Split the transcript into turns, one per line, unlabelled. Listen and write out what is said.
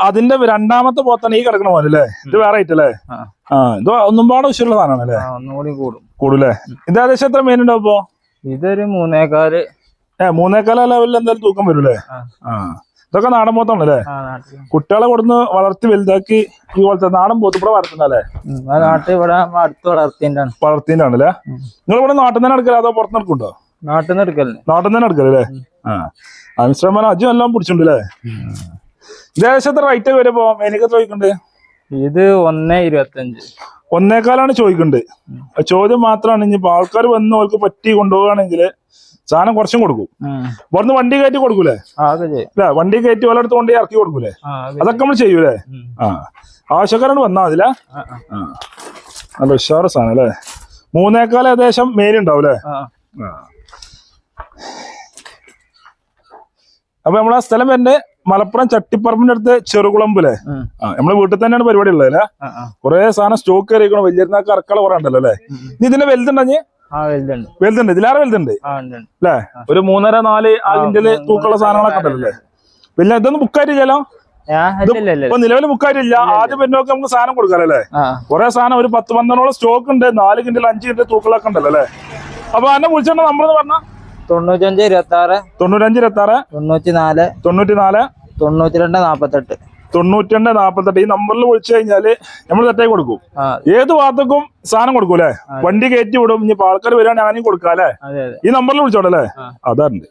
അതിന്റെ രണ്ടാമത്തെ പോത്താണ് ഈ കിടക്കണ പോലെ അല്ലേ? ഇത് വേറെ ആയിട്ടല്ലേ? ഇത് ഒന്നും പാടെ ഉശുള്ള സാധനമാണ് അല്ലേ?
ഒന്നുകൂടി
കൂടൂല്ലേ? ഇത് ഏകദേശം എത്ര മീനുണ്ടാവും ഇപ്പൊ?
ഇതൊരു 3.25.
3.25 ലെവലിൽ എന്തായാലും തൂക്കം വരൂല്ലേ? ഇതൊക്കെ നാടൻ പോത്താണല്ലേ? കുട്ടികളെ കൊടുന്ന് വളർത്തി വലുതാക്കി ഈ പോലത്തെ നാടൻ പോത്ത് ഇവിടെ വളർത്തുന്നല്ലേ? വളർത്തിന്റെ ആണല്ലേ? നിങ്ങൾ ഇവിടെ നാട്ടിൽ തന്നെ എടുക്കല അതോ പുറത്ത് നടക്കുന്നുണ്ടോ?
നാട്ടിൽ
തന്നെ എടുക്കലല്ലേ? അനുശ്രമം അജും എല്ലാം പിടിച്ചിട്ടുണ്ടല്ലേ? ഏകദേശം എത്ര റേറ്റ് വരുമ്പോ എനിക്ക് ചോദിക്കണ്ട്?
ഇത് 1.25.
1.25 ചോദിക്കണ്ട്. ചോദ്യം മാത്രമാണ്. ഇനിയിപ്പോ ആൾക്കാർ വന്ന് അവർക്ക് പറ്റി കൊണ്ടുപോവുകയാണെങ്കിൽ സാധനം കുറച്ചും കൊടുക്കും. പുറത്ത് വണ്ടി കയറ്റി കൊടുക്കൂലേ? അല്ല വണ്ടി കയറ്റി വല്ലയിടത്ത് കൊണ്ട് ഇറക്കി കൊടുക്കൂലേ? അതൊക്കെ നമ്മൾ ചെയ്യൂലേ? ആവശ്യക്കാരോട് വന്നാ അതിലാ? നല്ല ഉഷാറ് സാധനം അല്ലേ? 3.25 ഏകദേശം മേലുണ്ടാവൂലേ? അപ്പൊ നമ്മളെ സ്ഥലം വരുന്നത് മലപ്പുറം ചട്ടിപ്പറമ്പിന്റെ അടുത്ത് ചെറുകുളമ്പല്ലേ? നമ്മളെ വീട്ടിൽ തന്നെയാണ് പരിപാടി ഉള്ളത്. കുറെ സാധനം സ്റ്റോക്ക് കയറിയിരിക്കണം. വലിയൊരുന്നാക്ക് ഇറക്കള കുറെ ഉണ്ടല്ലോ അല്ലേ? ഇനി ഇതിന്റെ വലുതുണ്ടോ? വലുതുണ്ട്. ഇതിലാറെ വലുതുണ്ട് അല്ലേ? ഒരു 3.5-4 അതിന്റെ തൂക്കമുള്ള സാധനങ്ങളൊക്കെ ഉണ്ടല്ലേ? പിന്നെ ഇതൊന്നും ബുക്കായിട്ടില്ലല്ലോ? ഇപ്പൊ നിലവിൽ ബുക്കായിട്ടില്ല. ആദ്യം വരുന്നവർക്ക് നമുക്ക് സാധനം കൊടുക്കാറല്ലേ? കുറെ സാധനം ഒരു 10-12 സ്റ്റോക്ക് ഉണ്ട്. 4 കിൻഡൽ 5 കിൻഡൽ തൂക്കളൊക്കെ ഉണ്ടല്ലോ അല്ലേ? അപ്പൊ എന്നെ വിളിച്ചോണ്ട് നമ്മളെന്ന് പറഞ്ഞ
9526
9526
94
94
92
48 ഈ നമ്പറിൽ വിളിച്ചു കഴിഞ്ഞാല് നമ്മൾ തെറ്റായി കൊടുക്കും. ഏത് ഭാഗത്തേക്കും സാധനം കൊടുക്കൂലേ? വണ്ടി കയറ്റി വിടും. ഇനി ആൾക്കാർ വരികയാണെങ്കിൽ ഞാനും കൊടുക്കാല്ലേ? ഈ നമ്പറിൽ വിളിച്ചോടല്ലേ? അതാറുണ്ട്.